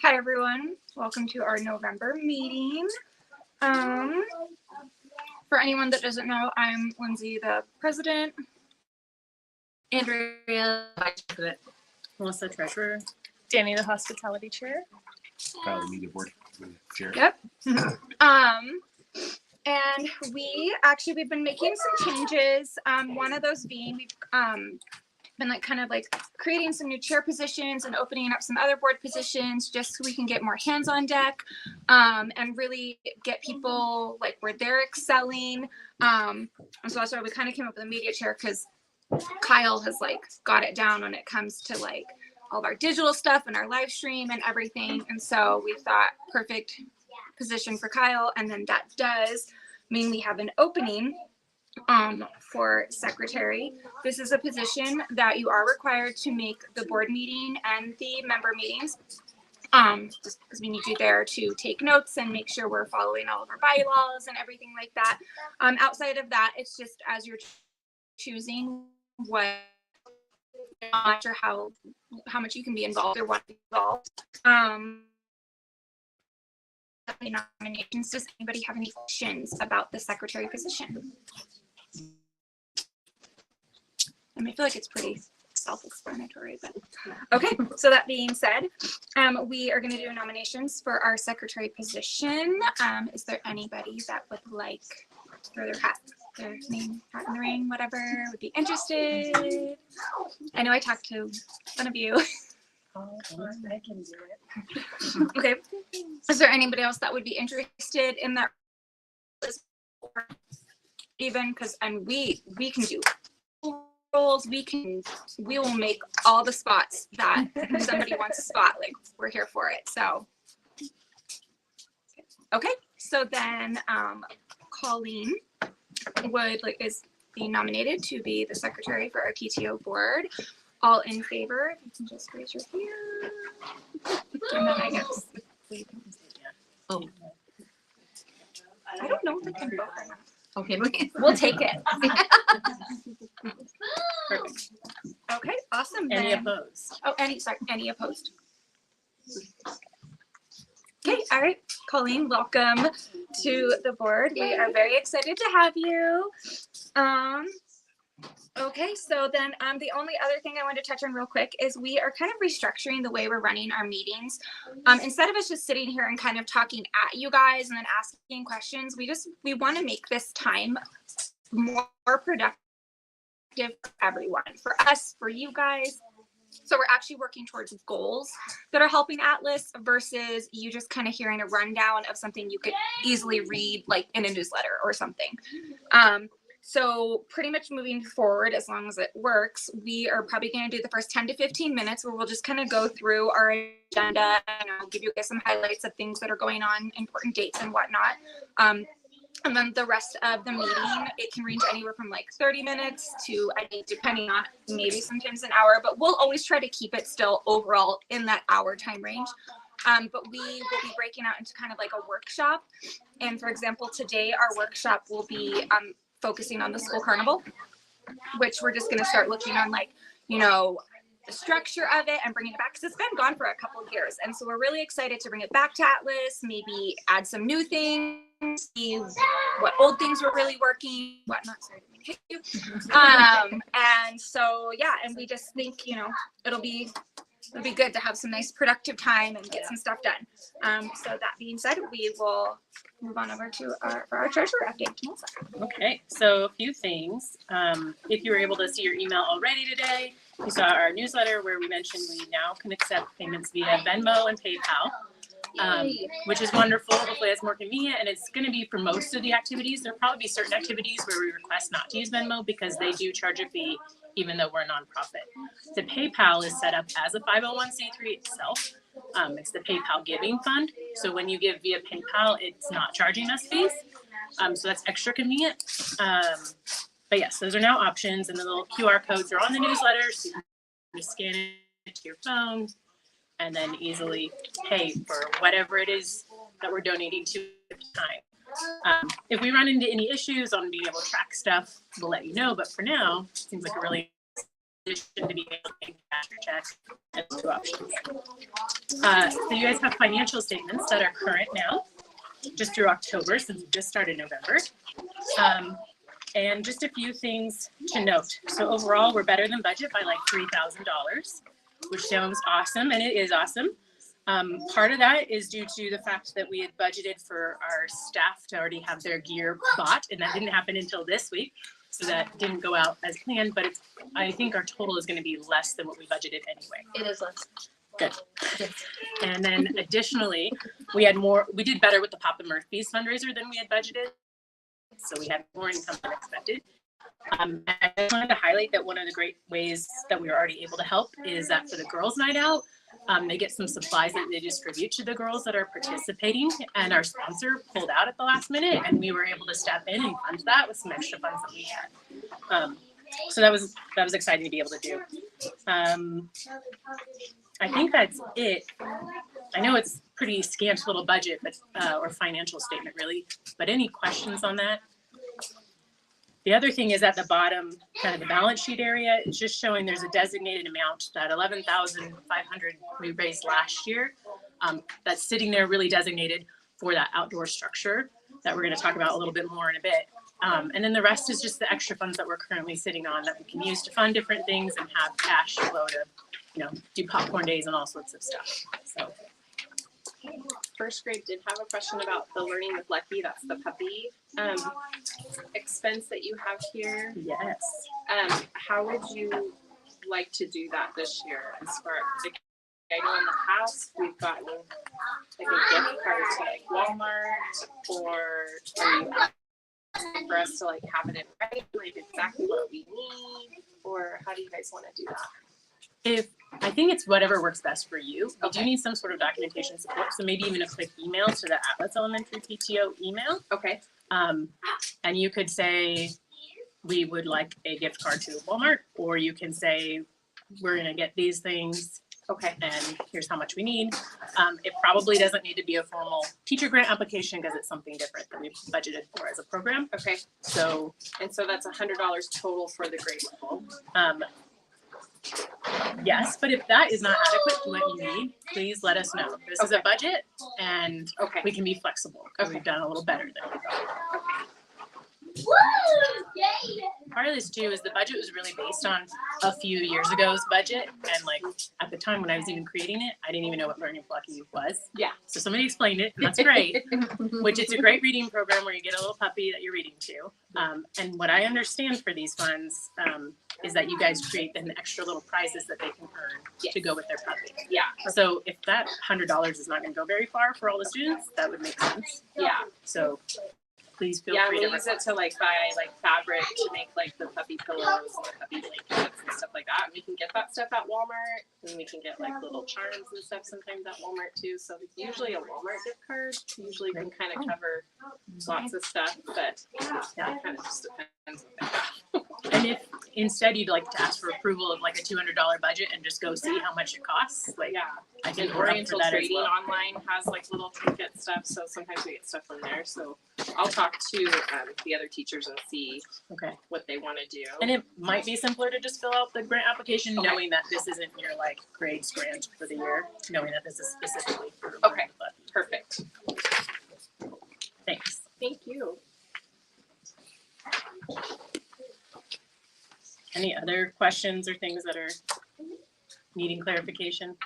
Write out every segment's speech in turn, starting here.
Hi everyone, welcome to our November meeting. For anyone that doesn't know, I'm Lindsay, the president. Andrea, vice president. Melissa, treasurer. Danny, the hospitality chair. Kyle, the media board chair. Yep. And we've been making some changes. One of those being we've been kind of creating some new chair positions and opening up some other board positions just so we can get more hands on deck and really get people where they're excelling. And so that's why we kind of came up with a media chair, because Kyle has got it down when it comes to all of our digital stuff and our live stream and everything. And so we thought perfect position for Kyle. And then that does mean we have an opening for secretary. This is a position that you are required to make the board meeting and the member meetings, just because we need you there to take notes and make sure we're following all of our bylaws and everything like that. Outside of that, it's just as you're choosing what or how much you can be involved or want to be involved. Nominations. Does anybody have any questions about the secretary position? I mean, I feel like it's pretty self-explanatory, but okay. So that being said, we are going to do nominations for our secretary position. Is there anybody that would like to throw their name hat in the ring, whatever, would be interested? I know I talked to one of you. Oh, I can do it. Okay. Is there anybody else that would be interested in that? Even because, and we can do roles, we will make all the spots that somebody wants a spot, we're here for it. So okay, so then Colleen is being nominated to be the secretary for our PTO board. All in favor, if you can just raise your hand. And then I guess I don't know if I can vote or not. Okay, We'll take it. Perfect. Okay, awesome. Any then. opposed? Oh, any opposed? Okay, all right, Colleen, welcome to the board. We are very excited to have you. Okay, so then the only other thing I wanted to touch on real quick is we are kind of restructuring the way we're running our meetings. Instead of us just sitting here and kind of talking at you guys and then asking questions, we want to make this time more productive for everyone, for us, for you guys. So we're actually working towards goals that are helping Atlas versus you just kind of hearing a rundown of something you could easily read in a newsletter or something. So pretty much moving forward, as long as it works, we are probably going to do the first 10 to 15 minutes where we'll just kind of go through our agenda and I'll give you guys some highlights of things that are going on, important dates and whatnot. And then the rest of the meeting, it can range anywhere from 30 minutes to, I think, depending on maybe sometimes an hour, but we'll always try to keep it still overall in that hour time range. But we will be breaking out into kind of a workshop. And for example, today our workshop will be focusing on the school carnival, which we're just going to start looking on the structure of it and bringing it back, because it's been gone for a couple of years. And so we're really excited to bring it back to Atlas, maybe add some new things, see what old things were really working, whatnot. Sorry, I didn't mean to hit you. And so, yeah, and we just think, it'll be good to have some nice productive time and get some stuff done. So that being said, we will move on over to our treasurer update. Okay, so a few things. If you were able to see your email already today, you saw our newsletter where we mentioned we now can accept payments via Venmo and PayPal, which is wonderful. Hopefully it's more convenient, and it's going to be for most of the activities. There'll probably be certain activities where we request not to use Venmo because they do charge a fee even though we're a nonprofit. The PayPal is set up as a 501c3 itself. It's the PayPal Giving Fund. So when you give via PayPal, it's not charging us fees. So that's extra convenient. But yes, those are now options, and the little QR codes are on the newsletter, so you can just scan it to your phone and then easily pay for whatever it is that we're donating to at the time. If we run into any issues on being able to track stuff, we'll let you know. But for now, it seems like a really to be able to pay cash or check. That's 2 options. So you guys have financial statements that are current now, just through October, since we just started November. And just a few things to note. So overall, we're better than budget by like $3,000, which sounds awesome, and it is awesome. Part of that is due to the fact that we had budgeted for our staff to already have their gear bought, and that didn't happen until this week. So that didn't go out as planned, but I think our total is going to be less than what we budgeted anyway. It is less. Good. Yes. And then additionally, we did better with the Papa Murphy's fundraiser than we had budgeted. So we had more income than expected. And I just wanted to highlight that one of the great ways that we were already able to help is that for the girls' night out, they get some supplies that they distribute to the girls that are participating, and our sponsor pulled out at the last minute, and we were able to step in and fund that with some extra funds that we had. So that was exciting to be able to do. I think that's it. I know it's pretty scant little budget, but or financial statement really, but any questions on that? The other thing is at the bottom, kind of the balance sheet area, it's just showing there's a designated amount, that $11,500 we raised last year. That's sitting there really designated for that outdoor structure that we're going to talk about a little bit more in a bit. And then the rest is just the extra funds that we're currently sitting on that we can use to fund different things and have cash flow to, do popcorn days and all sorts of stuff. So. First grade did have a question about the Learning with Lucky. That's the puppy expense that you have here. Yes. How would you like to do that this year? As far as I know in the past, we've gotten like a gift card to like Walmart, or are you asking for us to like have it in writing, like exactly what we need, or how do you guys want to do that? I think it's whatever works best for you. We Okay. do need some sort of documentation support, so maybe even a quick email to the Atlas Elementary PTO email. Okay. And you could say, we would like a gift card to Walmart, or you can say, we're going to get these things. Okay. And here's how much we need. It probably doesn't need to be a formal teacher grant application because it's something different than we've budgeted for as a program. Okay. So, And so that's $100 total for the grade level. yes, but if that is not adequate to what you need, please let us know. This is a budget, and Okay. we can be flexible. Okay. We've done a little better than we thought. Part of this too is the budget was really based on a few years ago's budget, and like at the time when I was even creating it, I didn't even know what Learning with Lucky was. Yeah. So somebody explained it. And that's great. Which it's a great reading program where you get a little puppy that you're reading to. And what I understand for these funds is that you guys create then extra little prizes that they can earn to go with their puppy. Yeah. So if that $100 is not going to go very far for all the students, that would make sense. Yeah. So please feel Yeah, free we'll to use it to like buy like fabric to make like the puppy pillows and the puppy blankets and stuff like that. And we can get that stuff at Walmart, and we can get like little charms and stuff sometimes at Walmart too. So usually a Walmart gift card usually can kind of cover lots of stuff, but yeah, it kind of just depends. And if instead you'd like to ask for approval of like a $200 budget and just go see how much it costs, like Yeah. I think And we're up for Oriental that as Trading well. Online has like little trinket stuff, so sometimes we get stuff from there. So I'll talk to the other teachers and see Okay. what they want to do. And it might be simpler to just fill out the grant application, Okay. knowing that this isn't your like grades grant for the year, knowing that this is specifically for Okay. But Perfect. thanks. Thank you. Any other questions or things that are needing clarification?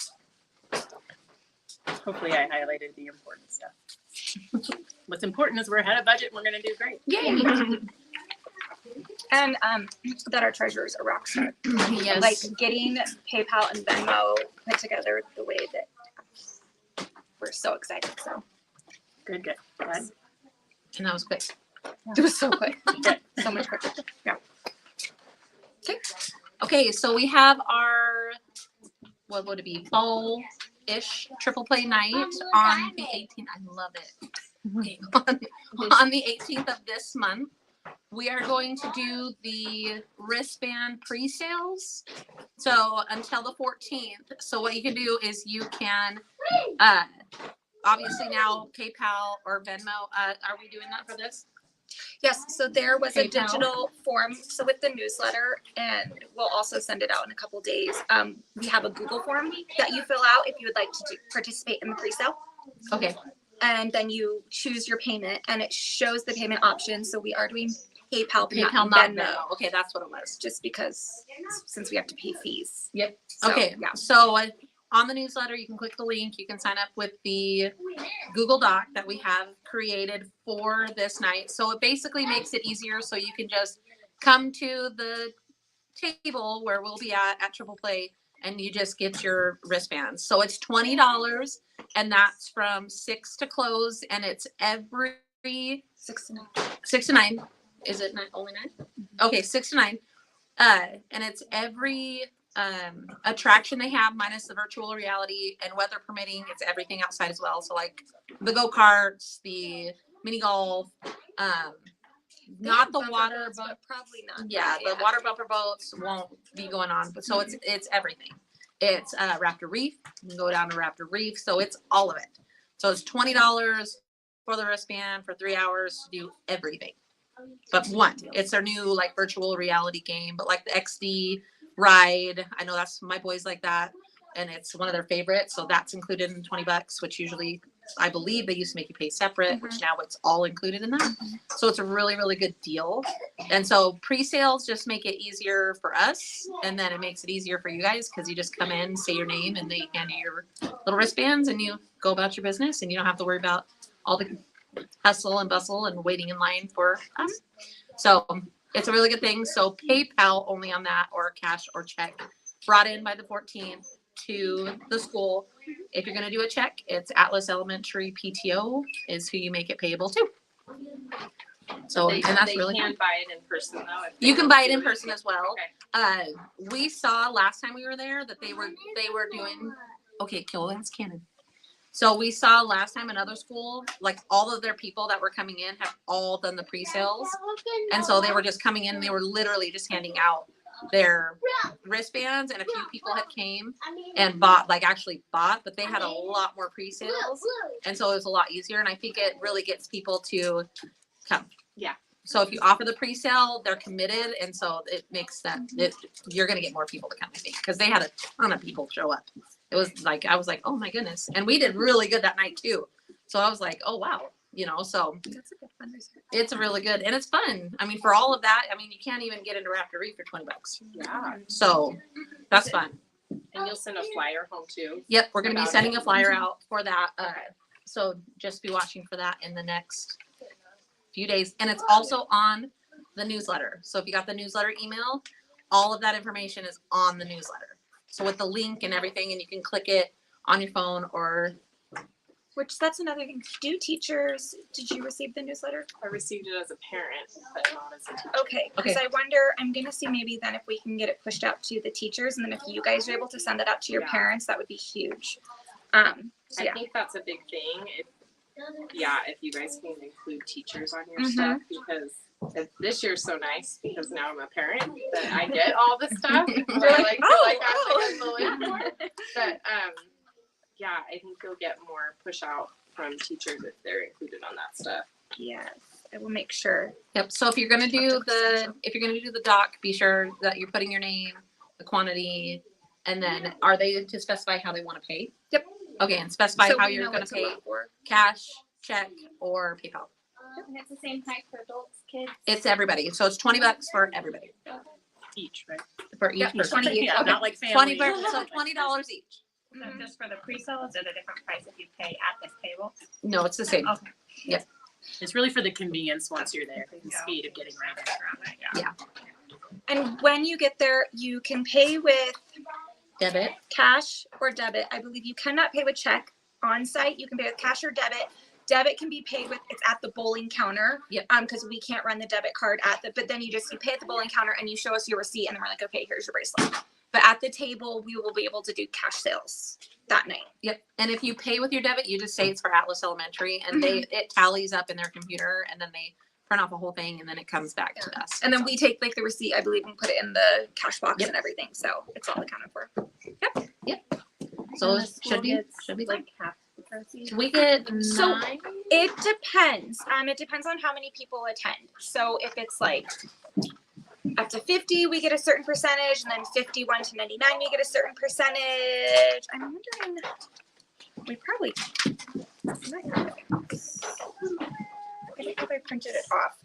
Hopefully I highlighted the important stuff. What's important is we're ahead of budget and we're gonna do great. Yay. And that our treasurer is a rock star. Yes. Like getting PayPal and Venmo put together the way that we're so excited. So Good, good. Glad. And that was quick. it was so quick. So much quicker. Yeah. Okay, so we have our, what would it be, fall-ish triple play night on the 18th. I love it. Okay, on the 18th of this month. We are going to do the wristband pre-sales. So until the 14th. So what you can do is you can, obviously now PayPal or Venmo, are we doing that for this? Yes, so there was a PayPal? digital form, so with the newsletter, and we'll also send it out in a couple days. We have a Google form that you fill out if you would like to participate in the pre-sale. Okay, And then you choose your payment and it shows the payment options. So we are doing PayPal, but PayPal, not not Venmo, Venmo. Okay, that's what it was. just because since we have to pay fees. Yep. So, Okay, yeah. so on the newsletter, you can click the link. You can sign up with the Google Doc that we have created for this night. So it basically makes it easier so you can just come to the table where we'll be at Triple Play and you just get your wristbands. So it's $20 and that's from 6 to close and it's every 6 to 9. 6 to 9. Is it only 9? Okay, 6 to 9. And it's every attraction they have minus the virtual reality and weather permitting. It's everything outside as well. So like the go-karts, the mini golf, not the water boats, but probably not. yeah, that, the water bumper boats won't be going on, but so it's everything. It's Raptor Reef. You can go down to Raptor Reef, so it's all of it. So it's $20 for the wristband for 3 hours to do everything. But one, it's their new like virtual reality game, but like the XD ride. I know that's my boys like that, and it's one of their favorites. So that's included in $20, which usually I believe they used to make you pay separate, which now it's all included in that. So it's a really, really good deal. And so pre-sales just make it easier for us. And then it makes it easier for you guys because you just come in, say your name, and they hand you your little wristbands and you go about your business and you don't have to worry about all the hustle and bustle and waiting in line for us. So it's a really good thing. So PayPal only on that or cash or check brought in by the 14th to the school. If you're going to do a check, it's Atlas Elementary PTO is who you make it payable to. So, They, and that's they really can good. buy it in person though. if they You can want buy it to. in person as well. Okay. We saw last time we were there that they were doing, okay, kill that's Cannon. So we saw last time another school, like all of their people that were coming in have all done the pre-sales. And so they were just coming in and they were literally just handing out their wristbands, and a few people had came and bought, like actually bought, but they had a lot more pre-sales. And so it was a lot easier. And I think it really gets people to come. Yeah. So if you offer the pre-sale, they're committed. And so it makes that, you're going to get more people to come, I think, because they had a ton of people show up. It was like, I was like, oh my goodness. And we did really good that night too. So I was like, oh, wow. You know, so That's a good fundraiser. it's a really good, and it's fun. I mean, for all of that, I mean, you can't even get into Raptor Reef for $20. Yeah. So that's fun. And you'll send a flyer home too. Yep. We're going to be About sending it. a flyer out for that. So just be watching for that in the next few days. And it's also on the newsletter. So if you got the newsletter email, all of that information is on the newsletter. So with the link and everything, and you can click it on your phone or. Which that's another thing. Do teachers, did you receive the newsletter? I received it as a parent, but not as a teacher. Okay, because I wonder, I'm gonna see maybe then if we can get it pushed out to the teachers, and then if you guys are able to send it out to your Yeah. parents, that would be huge. So I yeah, think that's a big thing. If you guys can include teachers on your Mhm. stuff, because this year's so nice because now I'm a parent that I get all the stuff. So I like feel like I'm like a little influence. But yeah, I think you'll get more push out from teachers if they're included on that stuff. yes, I will make sure. Yep. So if you're gonna do the doc, be sure that you're putting your name, the quantity, and then are they to specify how they want to pay? Yep. Okay, and specify So how we you're know gonna what to pay: look for. cash, check, or PayPal. And it's the same type for adults, kids. It's everybody. So it's $20 for everybody. Each, right? For each Yep, person. 20 each. Yeah, Okay. not like family. So $20 each. So just for the pre-sales, at a different price if you pay at this table. No, it's the same. Okay. It's really for the convenience once you're there, the Yeah. speed of getting right there. Yeah. And when you get there, you can pay with Debit. cash or debit. I believe you cannot pay with check on site. You can pay with cash or debit. Debit can be paid with, it's at the bowling counter. Yep. Because we can't run the debit card but then you pay at the bowling counter and you show us your receipt and then we're like, okay, here's your bracelet. But at the table, we will be able to do cash sales that night. Yep. And if you pay with your debit, you just say it's for Atlas Elementary, and it tallies up in their computer, and then they print off a whole thing, and then it comes back to us. And then we take like the receipt, I believe, and put it in the cash box Yep. and everything. So it's all accounted for. So it should be like half the proceeds. we get So- 9 It depends. It depends on how many people attend. So if it's like up to 50, we get a certain percentage, and then 51 to 99, we get a certain percentage. I'm wondering, we probably might have it. I don't know if I printed it off.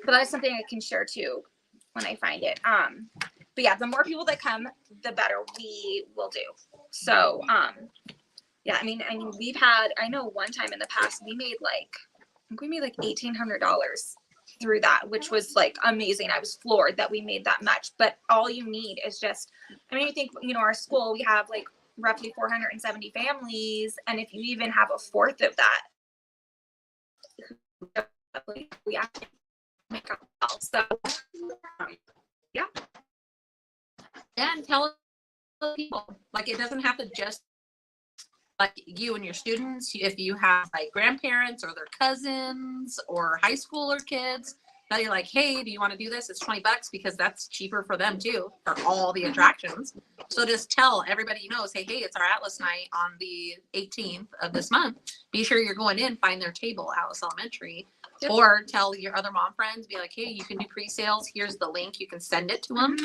But that's something I can share too when I find it. But yeah, the more people that come, the better we will do. So, yeah, I mean, we've had, I know one time in the past, we made like $1,800 through that, which was like amazing. I was floored that we made that much. But all you need is just, I mean, you think, you know, our school, we have like roughly 470 families. And if you even have a fourth of that, we actually make up well. So, yeah. And tell people, like, it doesn't have to just like you and your students. If you have like grandparents or their cousins or high schooler kids, that you're like, hey, do you want to do this? It's $20 because that's cheaper for them too, for all the attractions. So just tell everybody you know, say, hey, it's our Atlas night on the 18th of this month. Be sure you're going in, find their table, Atlas Elementary. Yep. Or tell your other mom friends, be like, hey, you can do pre-sales. Here's the link. You can send it to them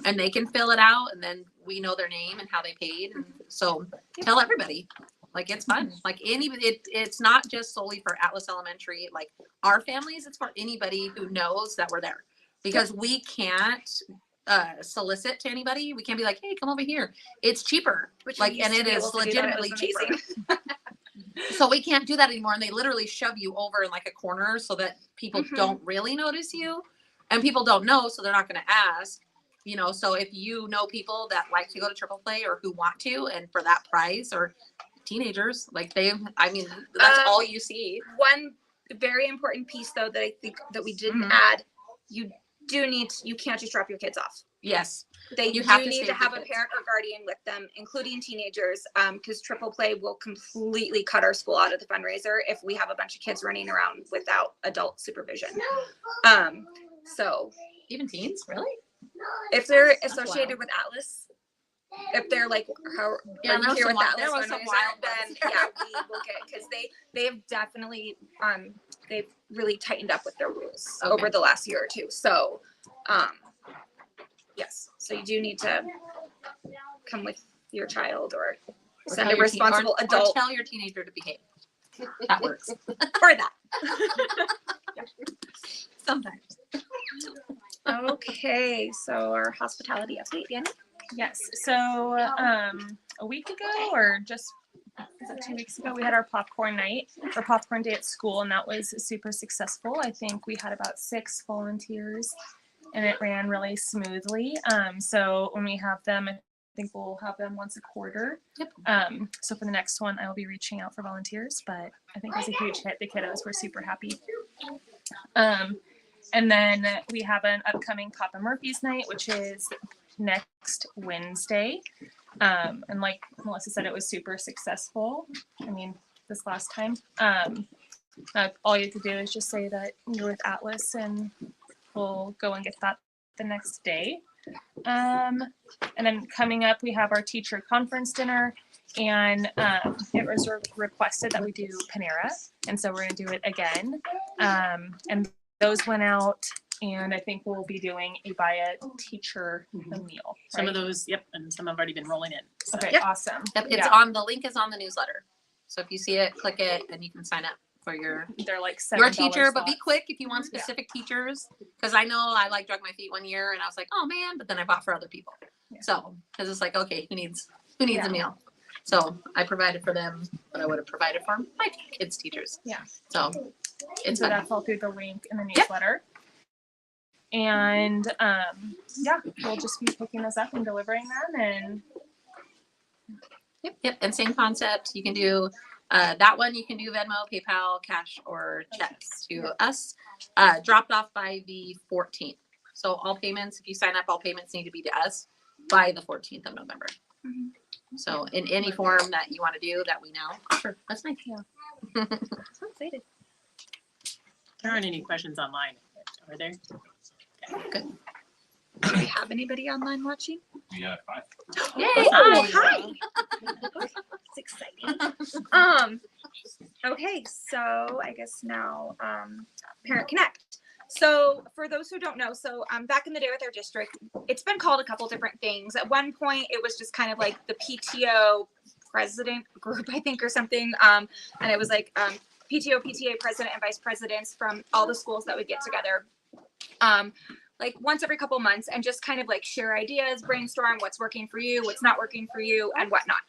and they can fill it out. And then we know their name and how they paid. And so tell everybody, like, it's fun. Like it's not just solely for Atlas Elementary, like our families, it's for anybody who knows that we're there, because we can't solicit to anybody. We can't be like, hey, come over here. It's cheaper. Which like, and it is legitimately cheaper. So we can't do that anymore. And they literally shove you over in like a corner so that people don't really notice you, and people don't know. So they're not going to ask, you know. So if you know people that like to go to Triple Play or who want to, and for that price, or teenagers, like I mean, that's all you see. One very important piece though, that I think that we didn't add, you can't just drop your kids off. Yes. You have to need stay to with have the a kids. parent or guardian with them, including teenagers, because Triple Play will completely cut our school out of the fundraiser if we have a bunch of kids running around without adult supervision. So Even teens, really? if they're That's associated wild. with Atlas, if they're like, how Yeah, are you here with there Atlas was some fundraiser, wild then ones. yeah, we will get, because they've definitely they've really tightened up with their rules over the last year or two. So yes, so you do need to come with your child or send tell a your responsible or adult tell your teenager to behave. That works. or that. Sometimes. Okay, so our hospitality update, Danny? Yes. So a week ago, or just was it 2 weeks ago, we had our popcorn night or popcorn day at school, and that was super successful. I think we had about 6 volunteers, and it ran really smoothly. So when we have them, I think we'll have them once a quarter. Yep. So for the next one, I will be reaching out for volunteers, but I think it was a huge hit. The kiddos were super happy. And then we have an upcoming Papa Murphy's night, which is next Wednesday. And like Melissa said, it was super successful. I mean, this last time. All you have to do is just say that you're with Atlas, and we'll go and get that the next day. And then coming up, we have our teacher conference dinner, and it was requested that we do Panera, and so we're going to do it again. And those went out, and I think we'll be doing a buy a teacher a meal. Some of right? those, yep, and some have already been rolling in. So. Okay, Yep. awesome. Yep, it's Yeah. on the link is on the newsletter. So if you see it, click it, and you can sign up for your They're like teacher. But be slots. quick if you want specific teachers, because I know I like drug my feet one year, and I was like, oh man, but then I bought for other people. Yeah. So because it's like, okay, who needs Yeah. a meal? So I provided for them, but I would have provided for my kids' teachers. Yeah. So And it's so fun. that's all through the link in the newsletter. And yeah, we'll just be picking those up and delivering them. And Yep, and same concept. You can do that one. You can do Venmo, PayPal, cash, or checks to us. Dropped off by the 14th. So all payments, if you sign up, all payments need to be to us by the 14th of November. So in any form that you want to do that we know. Sure, that's nice. Yeah. So excited. There aren't any questions online, are there? Good. Do we have anybody online watching? Yeah, 5. Yay! Oh, hi. It's exciting. Okay, so I guess now Parent Connect. So for those who don't know, so back in the day with our district, it's been called a couple different things. At one point, it was just kind of like the PTO president group, I think, or something. And it was like PTO, PTA president, and vice presidents from all the schools that would get together. Like once every couple months and just kind of like share ideas, brainstorm what's working for you, what's not working for you, and whatnot.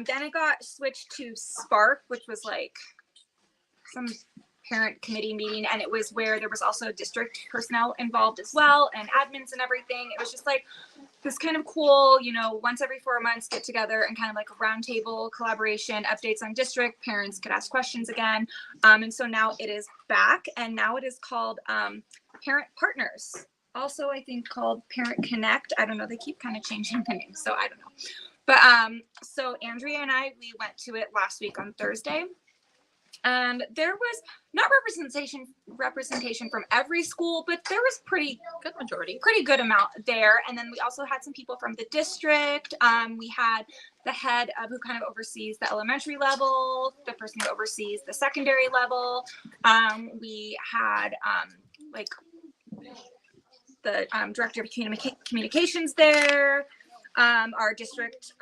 Then it got switched to Spark, which was like some parent committee meeting, and it was where there was also district personnel involved as well and admins and everything. It was just like this kind of cool, you know, once every 4 months get together and kind of like a roundtable collaboration, updates on district, parents could ask questions again. And so now it is back, and now it is called Parent Partners. Also, I think called Parent Connect. I don't know. They keep kind of changing the name, so I don't know. But so Andrea and I, we went to it last week on Thursday. And there was not representation from every school, but there was pretty good amount there. And then we also had some people from the district. We had the head of who kind of oversees the elementary level, the person who oversees the secondary level. We had like the director of communications there. Our district,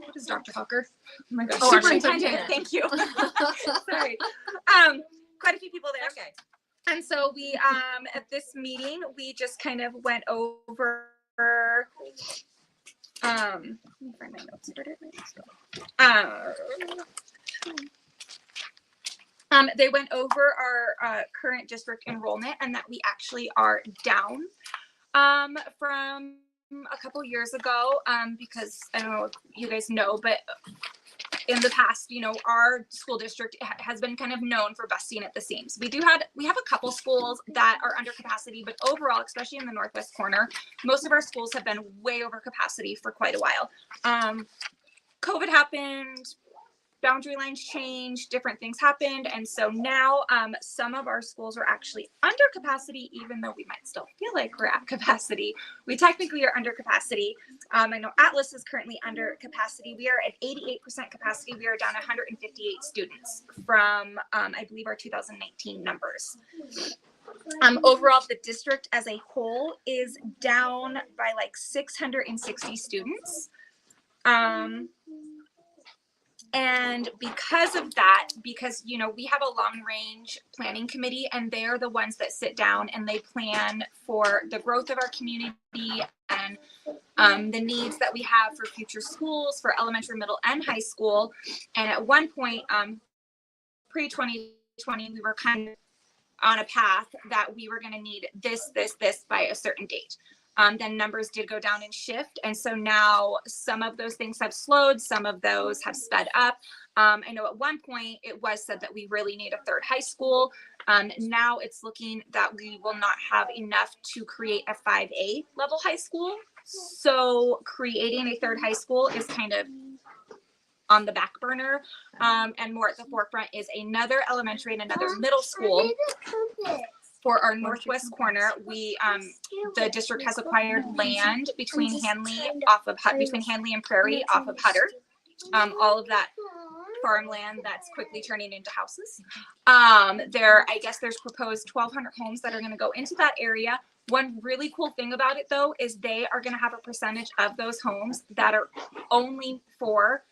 what is Dr. Hucker? Oh my gosh, superintendent. Thank you. Sorry. Quite a few people there. Okay. And so we, at this meeting, we just kind of went over, let me find my notes. Where did my notes go? They went over our current district enrollment and that we actually are down from a couple years ago, because I don't know if you guys know, but in the past, you know, our school district has been kind of known for busting at the seams. We have a couple schools that are under capacity, but overall, especially in the northwest corner, most of our schools have been way over capacity for quite a while. COVID happened, boundary lines changed, different things happened, and so now some of our schools are actually under capacity, even though we might still feel like we're at capacity. We technically are under capacity. I know Atlas is currently under capacity. We are at 88% capacity. We are down 158 students from, I believe, our 2019 numbers. Overall, the district as a whole is down by like 660 students. And because of that, because, you know, we have a long range planning committee and they're the ones that sit down and they plan for the growth of our community and the needs that we have for future schools, for elementary, middle, and high school. And at one point, pre-2020, we were kind of on a path that we were going to need this by a certain date. Then numbers did go down and shift. And so now some of those things have slowed. Some of those have sped up. I know at one point it was said that we really need a third high school. Now it's looking that we will not have enough to create a 5A level high school. So creating a third high school is kind of on the back burner. And more at the forefront is another elementary and another middle school. For our northwest corner, we the district has acquired land between Hanley and Prairie off of Hutter. All of that farmland that's quickly turning into houses. I guess there's proposed 1,200 homes that are going to go into that area. One really cool thing about it though is they are going to have a percentage of those homes that are only for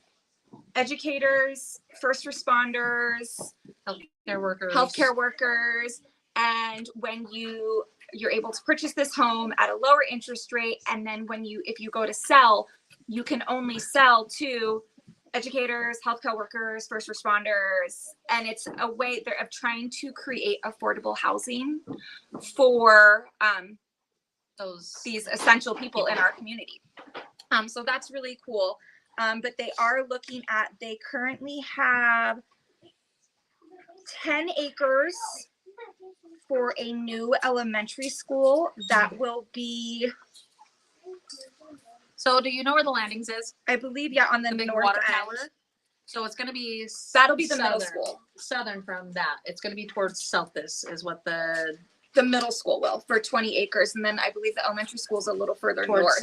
educators, first responders, healthcare workers. And when you're able to purchase this home at a lower interest rate, and then if you go to sell, you can only sell to educators, healthcare workers, first responders, and it's a way of trying to create affordable housing for these essential people in our community. So that's really cool. But they currently have 10 acres for a new elementary school that will be. So do you know where the landings is? I believe, yeah, on the big north water end. tower. So it's going to be That'll be the middle school. Southern from that. It's going to be towards south. This is what the middle school will for 20 acres, and then I believe the elementary school is a little further north.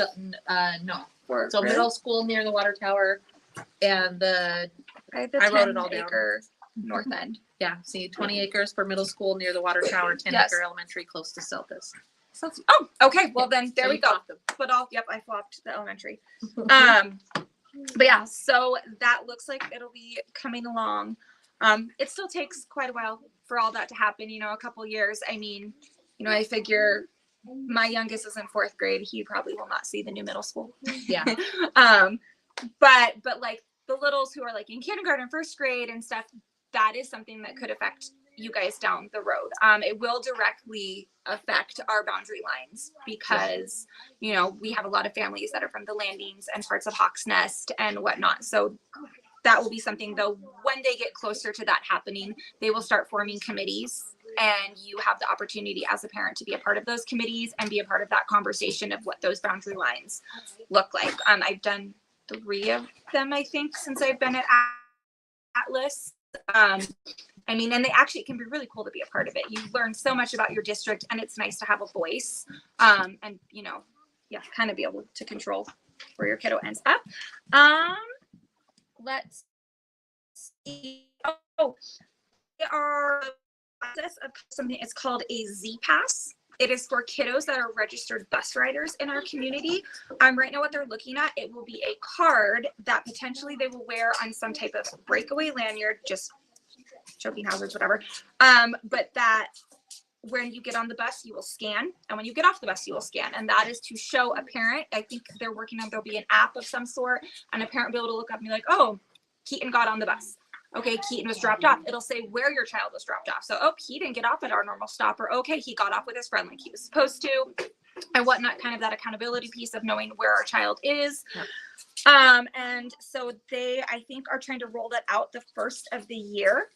No. So middle school near the water tower, and the I have the I wrote it 10 all down. acre north end. Yeah, see, 20 acres for middle school near the water tower, 10 Yes. acre elementary close to Selkis. So, oh, okay. Well, then there So we you go. swapped them. But yep, I flopped the elementary. But yeah, so that looks like it'll be coming along. It still takes quite a while for all that to happen, you know, a couple years. I mean, you know, I figure my youngest is in 4th grade. He probably will not see the new middle school. Yeah. But like the littles who are like in kindergarten, 1st grade and stuff, that is something that could affect you guys down the road. It will directly affect our boundary lines because, you know, we have a lot of families that are from the landings and parts of Hawks Nest and whatnot. So that will be something, though, when they get closer to that happening, they will start forming committees, and you have the opportunity as a parent to be a part of those committees and be a part of that conversation of what those boundary lines look like. I've done 3 of them, I think, since I've been at Atlas. I mean, and it can be really cool to be a part of it. You learn so much about your district, and it's nice to have a voice, and, you know, yeah, kind of be able to control where your kiddo ends up. Let's see. Oh, they are process of something. It's called a Z Pass. It is for kiddos that are registered bus riders in our community. Right now what they're looking at, it will be a card that potentially they will wear on some type of breakaway lanyard, just choking hazards, whatever. But that when you get on the bus, you will scan. And when you get off the bus, you will scan. And that is to show a parent. I think they're working on, there'll be an app of some sort, and a parent will be able to look up and be like, oh, Keaton got on the bus. Okay, Keaton was dropped off. It'll say where your child was dropped off. So, oh, he didn't get off at our normal stop, or okay, he got off with his friend like he was supposed to, and whatnot. Kind of that accountability piece of knowing where our child is. Yep. And so they, I think, are trying to roll that out the first of the year.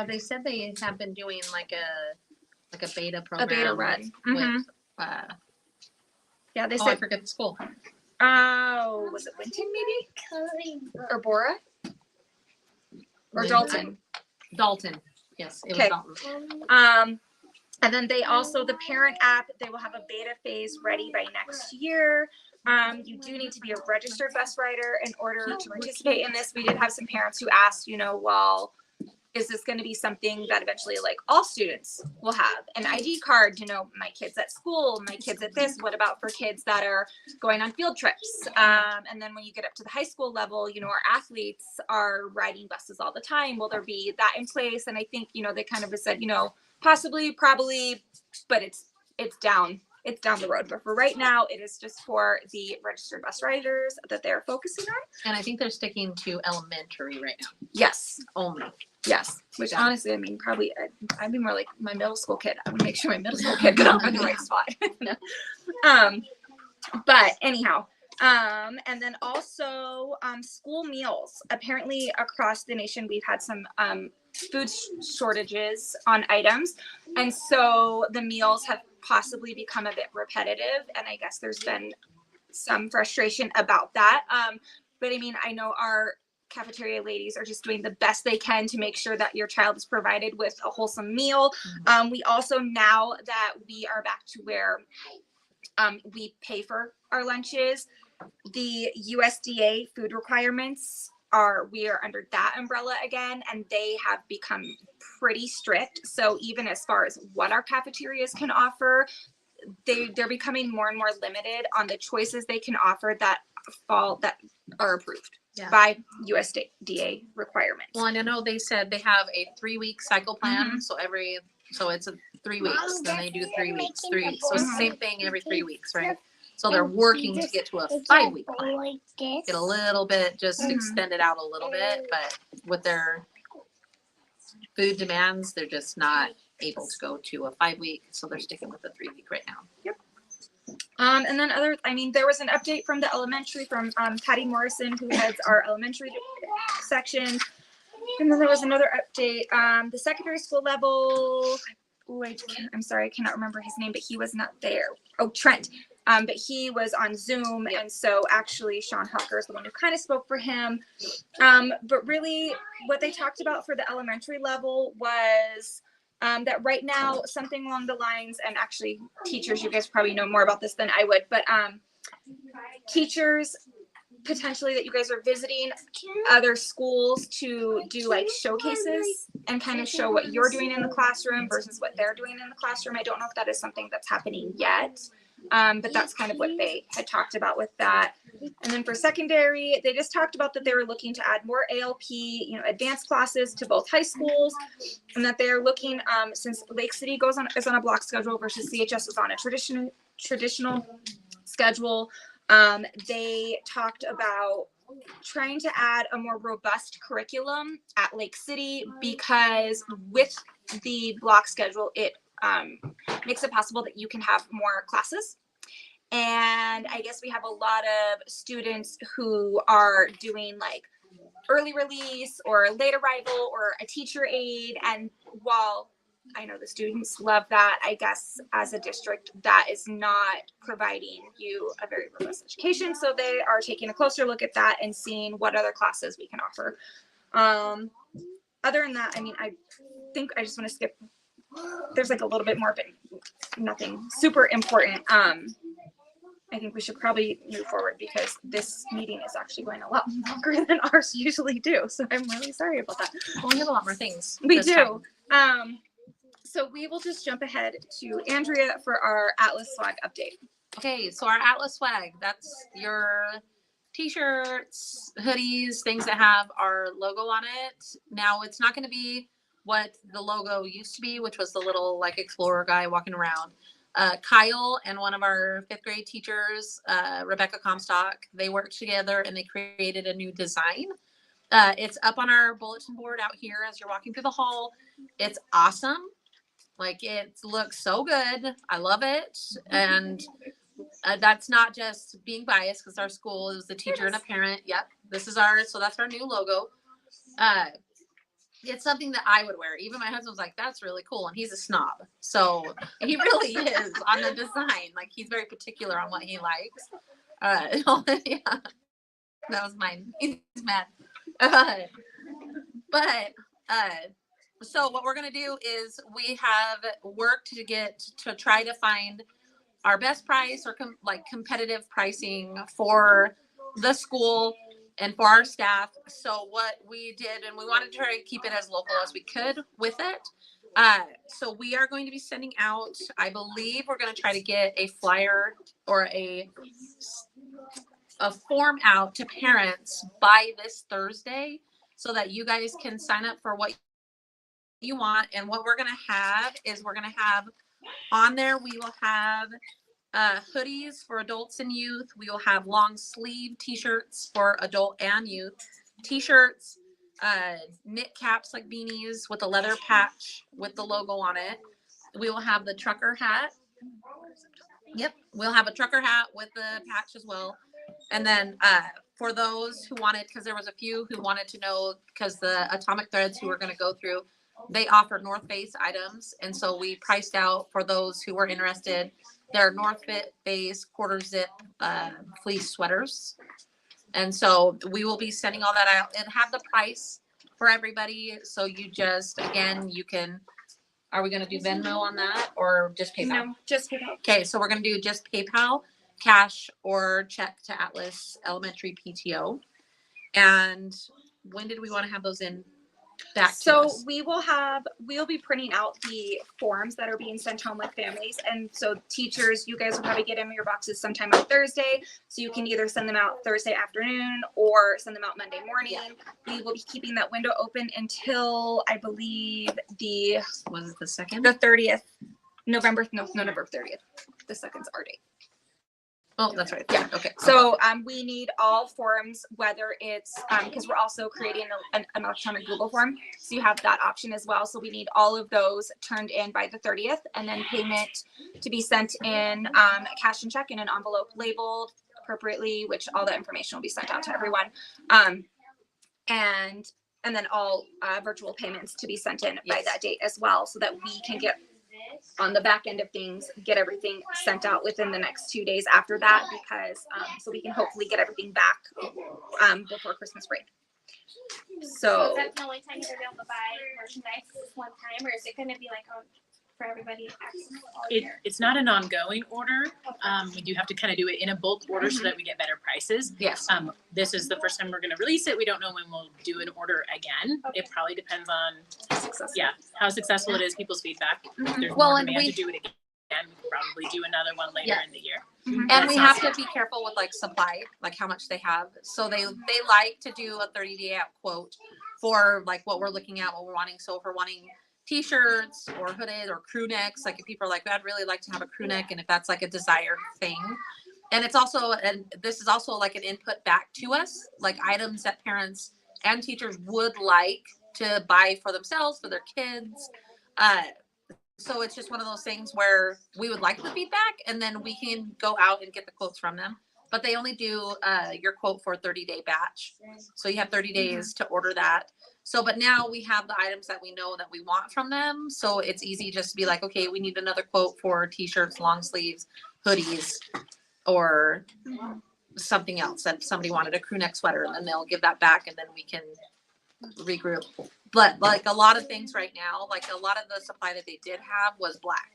They said they have been doing like a beta program. A beta run. With, yeah, they I said. forget the school. Oh, was it Winton maybe? Or Bora? Or Dalton? Dalton. Yes, it was Okay. Dalton. And then they also, the parent app, they will have a beta phase ready by next year. You do need to be a registered bus rider in order to participate in this. We did have some parents who asked, you know, well, is this going to be something that eventually like all students will have an ID card to know my kids at school, my kids at this? What about for kids that are going on field trips? And then when you get up to the high school level, you know, our athletes are riding buses all the time. Will there be that in place? And I think, you know, they kind of said, you know, possibly, probably, but it's down the road. But for right now, it is just for the registered bus riders that they're focusing on. And I think they're sticking to elementary right now. Yes. Only. Yes, which honestly, I mean, probably I'd be more like my middle school kid. I would make sure my middle school kid got off in the right spot. But anyhow, and then also school meals. Apparently, across the nation, we've had some food shortages on items, and so the meals have possibly become a bit repetitive. And I guess there's been some frustration about that. But I mean, I know our cafeteria ladies are just doing the best they can to make sure that your child is provided with a wholesome meal. We also, now that we are back to where we pay for our lunches, the USDA food requirements we are under that umbrella again, and they have become pretty strict. So even as far as what our cafeterias can offer, they're becoming more and more limited on the choices they can offer that are approved by USDA requirements. Well, and I know they said they have a 3-week cycle plan. So it's a 3 weeks, then they do 3 weeks, 3 weeks. So it's the same thing every 3 weeks, right? So they're working to get to a 5-week plan. Get a little bit, just extend it out a little bit, but with their food demands, they're just not able to go to a 5-week. So they're sticking with the 3-week right now. Yep. And then there was an update from the elementary from Patty Morrison, who heads our elementary section. And then there was another update. The secondary school level, I'm sorry, I cannot remember his name, but he was not there. Oh, Trent. But he was on Zoom. And so actually Sean Hucker is the one who kind of spoke for him. But really what they talked about for the elementary level was that right now, something along the lines, and actually teachers, you guys probably know more about this than I would, but teachers potentially that you guys are visiting other schools to do like showcases and kind of show what you're doing in the classroom versus what they're doing in the classroom. I don't know if that is something that's happening yet, but that's kind of what they had talked about with that. And then for secondary, they just talked about that they were looking to add more ALP, advanced classes to both high schools, and that they're looking, since Lake City is on a block schedule versus CHS is on a traditional schedule. They talked about trying to add a more robust curriculum at Lake City because with the block schedule, it makes it possible that you can have more classes. And I guess we have a lot of students who are doing like early release or late arrival or a teacher aide. And while I know the students love that, I guess as a district, that is not providing you a very robust education. So they are taking a closer look at that and seeing what other classes we can offer. Other than that, I mean, I think I just want to skip. There's like a little bit more, but nothing super important. I think we should probably move forward because this meeting is actually going a lot longer than ours usually do. So I'm really sorry about that. Well, we have a lot more things. We this do. time. So we will just jump ahead to Andrea for our Atlas swag update. Okay, so our Atlas swag, that's your t-shirts, hoodies, things that have our logo on it. Now it's not going to be what the logo used to be, which was the little like explorer guy walking around. Kyle and one of our 5th grade teachers, Rebecca Comstock, they worked together and they created a new design. It's up on our bulletin board out here as you're walking through the hall. It's awesome. Like it looks so good. I love it. And that's not just being biased because our school is the teacher and a parent. Yep. This is so that's our new logo. It's something that I would wear. Even my husband was like, that's really cool. And he's a snob. So he really is on the design. Like he's very particular on what he likes. Yeah, that was mine. He's mad. So what we're going to do is we have worked to try to find our best price or competitive pricing for the school and for our staff. So what we did, and we wanted to try to keep it as local as we could with it. So we are going to be sending out, I believe we're going to try to get a flyer or a form out to parents by this Thursday so that you guys can sign up for what you want. And what we're going to have is we're going to have on there, we will have hoodies for adults and youth. We will have long sleeve t-shirts for adult and youth. T-shirts, knit caps like beanies with a leather patch with the logo on it. We will have the trucker hat. Yep, we'll have a trucker hat with the patch as well. And then for those who wanted, because there was a few who wanted to know, because the Atomic Threads who we're going to go through, they offer North Face items. And so we priced out for those who were interested, their North Face quarter zip fleece sweaters. And so we will be sending all that out and have the price for everybody. So you just, again, you can, are we going to do Venmo on that or just PayPal? No, just PayPal. Okay, so we're going to do just PayPal, cash, or check to Atlas Elementary PTO. And when did we want to have those in back to So us? we'll be printing out the forms that are being sent home with families. And so teachers, you guys will probably get them in your boxes sometime on Thursday. So you can either send them out Thursday afternoon or send them out Monday morning. Yeah. We will be keeping that window open until I believe Was it the 2nd? the 30th, November 30th. The 2nd's our date. Oh, that's right. Yeah. Okay. So we need all forms, whether it's because we're also creating an electronic Google form. So you have that option as well. So we need all of those turned in by the 30th and then payment to be sent in cash and check in an envelope labeled appropriately, which all that information will be sent out to everyone. And then all virtual payments to be sent in by that date as well, so that we can get on the back end of things, get everything sent out within the next 2 days after that, because so we can hopefully get everything back before Christmas break. So is that the only time you're gonna be able to buy merchandise this one time, or is it gonna be like on for everybody to access all It, year? it's not an ongoing order. We do have to kind of do it in a bulk order so that we get better prices. Yes. This is the first time we're going to release it. We don't know when we'll do an order again. It probably depends on, how successful it is, people's feedback. If there's Well, more and demand we- to do it again, we could probably do another one later in the year. And That's we not have to be careful with like supply, like how much they have. So they like to do a 30-day out quote for like what we're looking at, what we're wanting. So if we're wanting t-shirts or hooded or crew necks, like if people are like, I'd really like to have a crew neck, and if that's like a desired thing. And it's also, and this is also like an input back to us, like items that parents and teachers would like to buy for themselves, for their kids. So it's just one of those things where we would like the feedback, and then we can go out and get the quotes from them. But they only do your quote for a 30-day batch. So you have 30 days to order that. So, but now we have the items that we know that we want from them. So it's easy just to be like, okay, we need another quote for t-shirts, long sleeves, hoodies, or something else that somebody wanted, a crew neck sweater, and then they'll give that back, and then we can regroup. But like a lot of things right now, like a lot of the supply that they did have was black,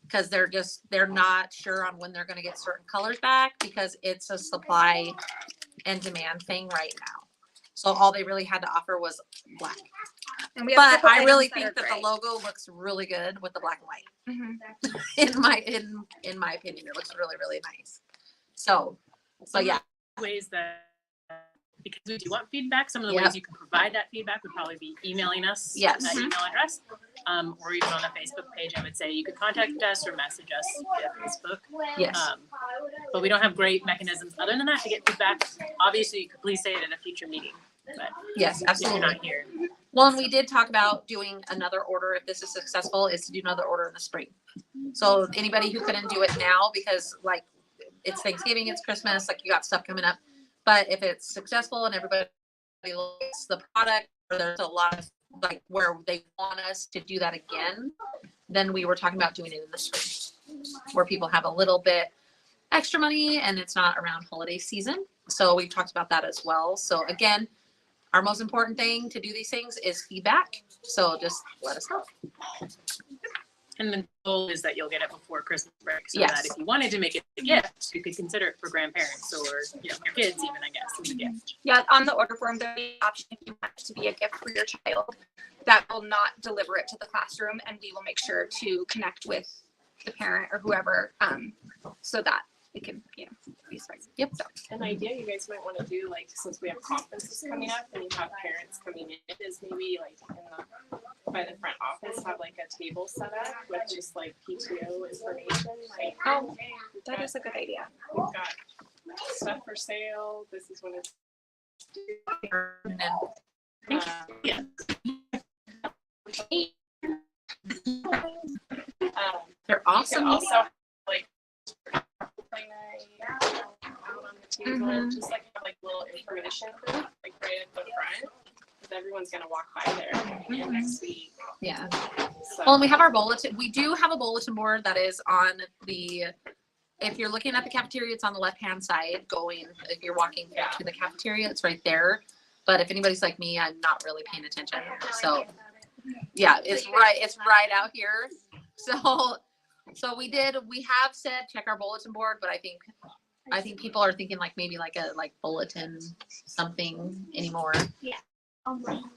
because they're not sure on when they're going to get certain colors back, because it's a supply and demand thing right now. So all they really had to offer was black. And we have But I really items think that are the logo looks really good with the black and white. great. In my opinion, it looks really, really nice. So yeah. Ways that, because we do want feedback, some of the Yep. ways you can provide that feedback would probably be emailing us Yes. that email address, or even on the Facebook page. I would say you could contact us or message us via Facebook. Yes. But we don't have great mechanisms other than that to get feedback. Obviously, you could please say it at a future meeting, but Yes, if absolutely. you're not here, Well, and we did talk about doing another order if this is successful, is to do another order in the spring. So anybody who couldn't do it now because like it's Thanksgiving, it's Christmas, like you got stuff coming up. But if it's successful and everybody likes the product, or there's a lot of like where they want us to do that again, then we were talking about doing it in the spring, where people have a little bit extra money and it's not around holiday season. So we've talked about that as well. So again, our most important thing to do these things is feedback. So just let us know. and the goal is that you'll get it before Christmas break, so Yes. that if you wanted to make it a gift, you could consider it for grandparents or your kids, even, I guess, as a gift. Yeah, on the order form, there's the option if you want it to be a gift for your child that will not deliver it to the classroom, and we will make sure to connect with the parent or whoever, so that it can, be spicy. Yep. So, An idea you guys might want to do, like, since we have conferences coming up and you have parents coming in, is maybe like by the front office have like a table set up with just like PTO information. Like, oh, that is a good idea. we've got stuff for sale. This is when it's due. And then Yeah. they're You awesome. can also like play night out on the table, Mhm. just like have like little information like right at the front, because everyone's gonna walk by there again next week. Yeah. So Well, and we have our bulletin. We do have a bulletin board that is on the, if you're looking at the cafeteria, it's on the left-hand side going, if you're walking to the cafeteria, it's right there. But if anybody's like me, I'm not really paying attention. So yeah, it's right out here. So we have said check our bulletin board, but I think people are thinking like maybe like a bulletin something anymore. Yeah.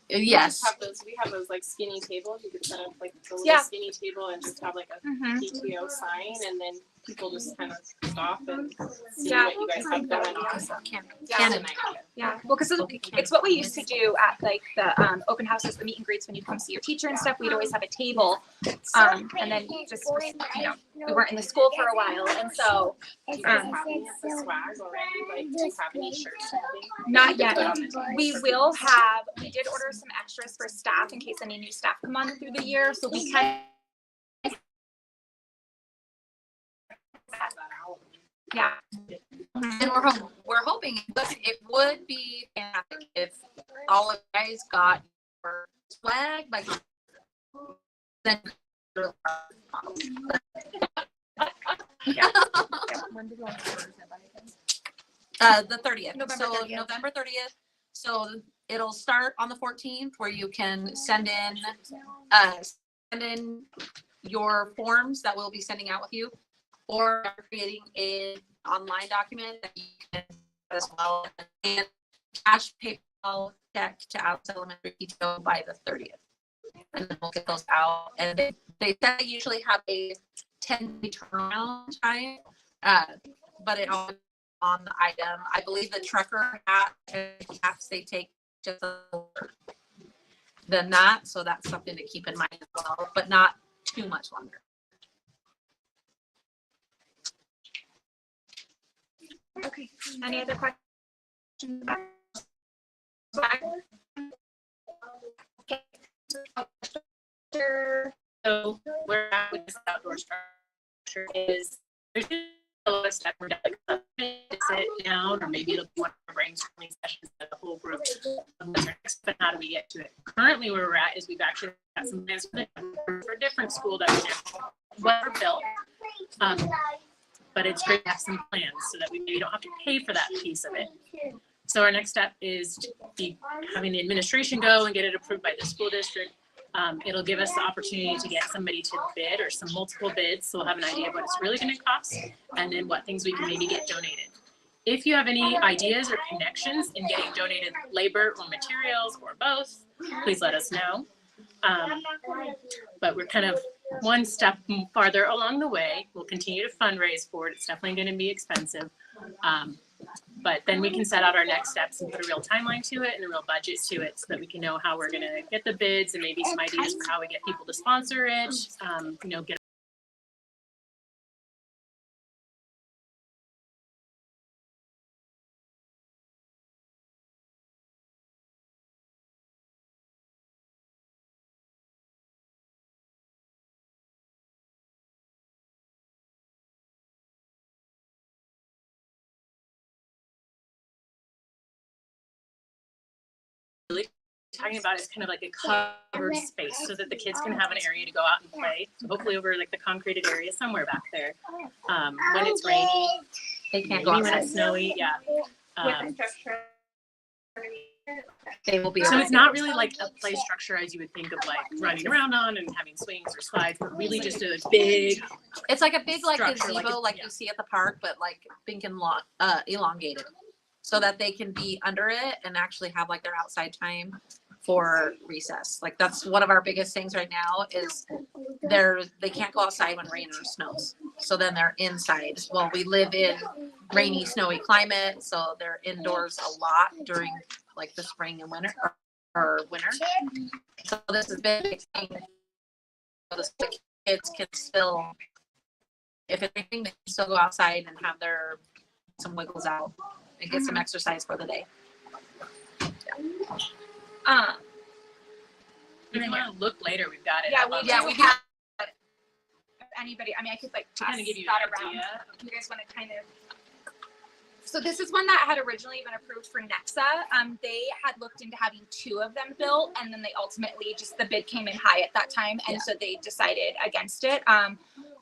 Yes. we have those like skinny tables. You could set up like a little Yeah. skinny table and just have like a Mm-hmm. PTO sign, and then people just kind of stop and see Yeah. what you guys have going on. Yeah. Canon. Yeah, well, because it's what we used to do at like the open houses, the meet and greets when you'd come see your teacher and stuff. We'd always have a table, and then just we weren't in the school for a while, and so Do you guys have any of the swag already? Like, do you have any shirts or anything? not yet. We will have. We did order some extras for staff in case any new staff come on through the year, so we can. Yeah. And we're hoping, but it would be fantastic if all of you guys got your swag by then. The 30th. November So 30th. November 30th. So it'll start on the 14th, where you can send in your forms that we'll be sending out with you, or creating an online document that you can as well, and cash PayPal check to Alex Elementary PTO by the 30th. And then we'll get those out. And they said they usually have a 10-day turnaround time, but it all on the item. I believe the trucker hats they take just longer than that, so that's something to keep in mind as well, but not too much longer. Okay. Any other questions about okay. So where at with this outdoor structure is there's a lot of stuff we're doing to sit down, or maybe it'll be one of our brainstorming sessions that the whole group but how do we get to it? Currently where we're at is we've actually got some plans for a different school that we're built. But it's great to have some plans so that we maybe don't have to pay for that piece of it. So our next step is to be having the administration go and get it approved by the school district. It'll give us the opportunity to get somebody to bid or some multiple bids, so we'll have an idea of what it's really going to cost and then what things we can maybe get donated. If you have any ideas or connections in getting donated labor or materials or both, please let us know. But we're kind of one step farther along the way. We'll continue to fundraise for it. It's definitely going to be expensive. But then we can set out our next steps and put a real timeline to it and a real budget to it so that we can know how we're going to get the bids and maybe some ideas for how we get people to sponsor it, get really talking about is kind of like a covered space so that the kids can have an area to go out and play. So hopefully over like the concreted area somewhere back there. When it's rainy, They can't maybe go when outside. it's snowy, yeah. They will be. So it's not really like a play structure as you would think of like running around on and having swings or slides, but really just a big. It's like a big like structure, gazebo, like yeah. you see at the park, but like pink and elongated, so that they can be under it and actually have like their outside time for recess. Like that's one of our biggest things right now is they can't go outside when rain or snows. So then they're inside. Well, we live in rainy, snowy climate, so they're indoors a lot during like the spring and winter or winter. So this is a big thing. So the kids can still, if anything, they can still go outside and have some wiggles out and get some exercise for the day. If you want to look later, we've got it. Yeah, up we on we there. have anybody. I mean, I could like To pass kind of give you that an around. idea. If you guys want to kind of. So this is one that had originally been approved for Nexa. They had looked into having 2 of them built, and then they ultimately the bid came in high at that time, and so they decided against it.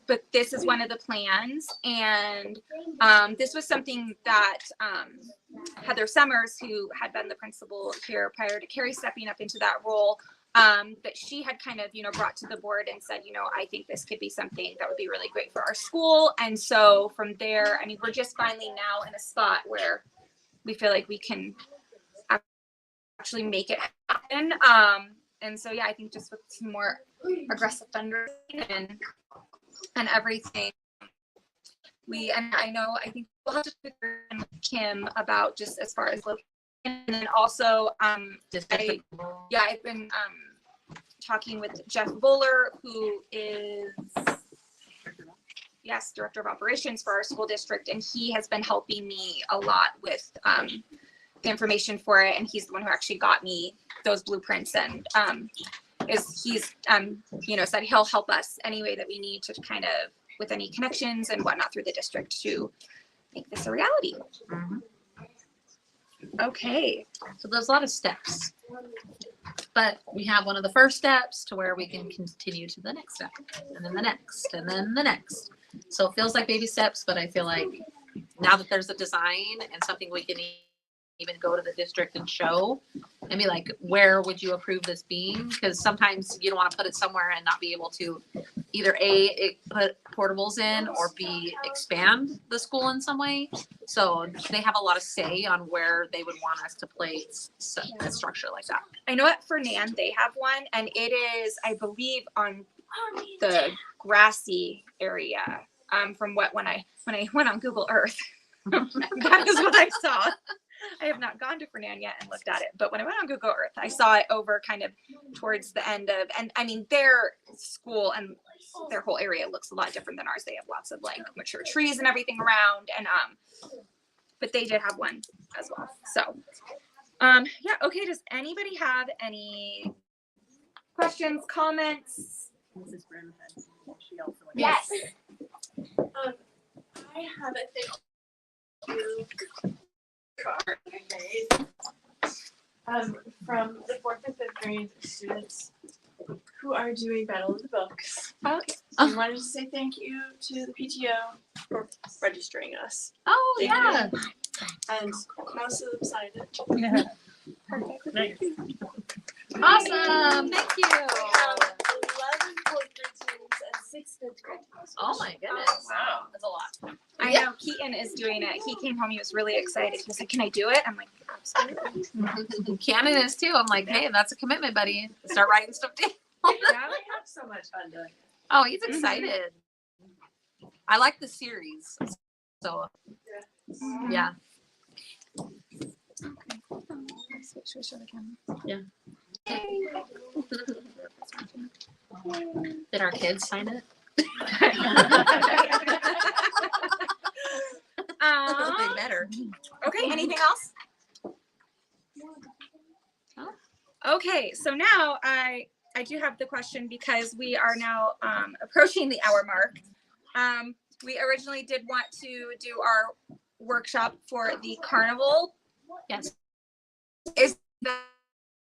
But this is one of the plans, and this was something that Heather Summers, who had been the principal here prior to Carrie stepping up into that role, that she had kind of, brought to the board and said, I think this could be something that would be really great for our school. And so from there, I mean, we're just finally now in a spot where we feel like we can actually make it happen. And so, yeah, I think just with some more aggressive fundraising and everything, I think we'll have to figure in with Kim about just as far as location. And then also, I've been talking with Jeff Buller, who is director of operations for our school district, and he has been helping me a lot with the information for it, and he's the one who actually got me those blueprints, and he's said he'll help us any way that we need to kind of with any connections and whatnot through the district to make this a reality. Mm-hmm. Okay. So there's a lot of steps, but we have one of the first steps to where we can continue to the next step, and then the next, and then the next. So it feels like baby steps, but I feel like now that there's a design and something we can even go to the district and show and be like, where would you approve this being? Because sometimes you don't want to put it somewhere and not be able to either A, put portables in, or B, expand the school in some way. So they have a lot of say on where they would want us to place a structure like that. I know at Fernand they have one, and it is, I believe, on the grassy area. From when I went on Google Earth, that is what I saw. I have not gone to Fernand yet and looked at it, but when I went on Google Earth, I saw it over kind of towards the end of, and I mean, their school and their whole area looks a lot different than ours. They have lots of like mature trees and everything around, and but they did have one as well. So, yeah, okay. Does anybody have any questions, comments? Mrs. Brim had, she also went. Yes. I have a thank you card from the 4th and 5th grade students who are doing Battle of the Books. Oh, I wanted to say thank you to the PTO for registering us. Oh, Thank yeah. And most of them signed it. Yeah. perfect. Nice. Awesome. Thank you. We have 11 4th grade students and 6 5th grade students. Oh my goodness. Wow. That's a lot. I know Keaton is doing it. He came home. He was really excited. He was like, "Can I do it?" I'm like, "Absolutely." Cannon is too. I'm like, hey, that's a commitment, buddy. Start writing stuff down. Yeah, we have so much fun doing it. Oh, he's excited. I like the series. So, yeah. Switch over camera. Did our kids sign it? They better. Okay, anything else? Okay, so now I do have the question because we are now approaching the hour mark. We originally did want to do our workshop for the carnival. Yes. Is that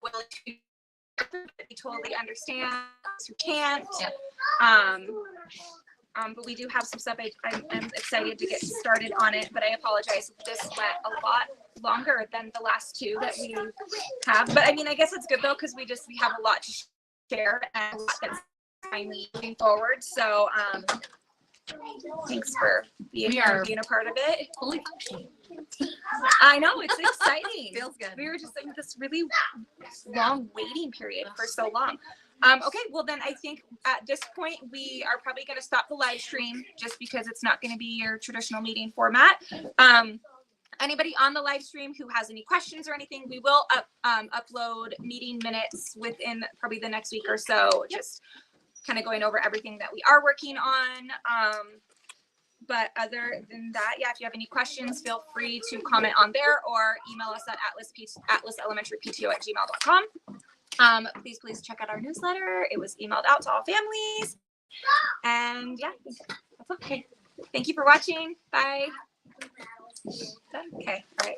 willing to? We totally understand who can't. Yeah. But we do have some stuff. I'm excited to get started on it, but I apologize if this went a lot longer than the last two that we have. But I mean, I guess it's good though, because we have a lot to share and a lot that's finally moving forward. So thanks for being here and being a part of it. Fully functioning. I know, it's exciting. Feels good. We were just in this really long waiting period for so long. Okay, well then I think at this point we are probably going to stop the live stream just because it's not going to be your traditional meeting format. Anybody on the live stream who has any questions or anything, we will upload meeting minutes within probably the next week or so, just kind of going over everything that we are working on. But other than that, yeah, if you have any questions, feel free to comment on there or email us at atlaselementarepto@gmail.com. Please check out our newsletter. It was emailed out to all families. And yeah, that's okay. Thank you for watching. Bye. Done? Okay. All right.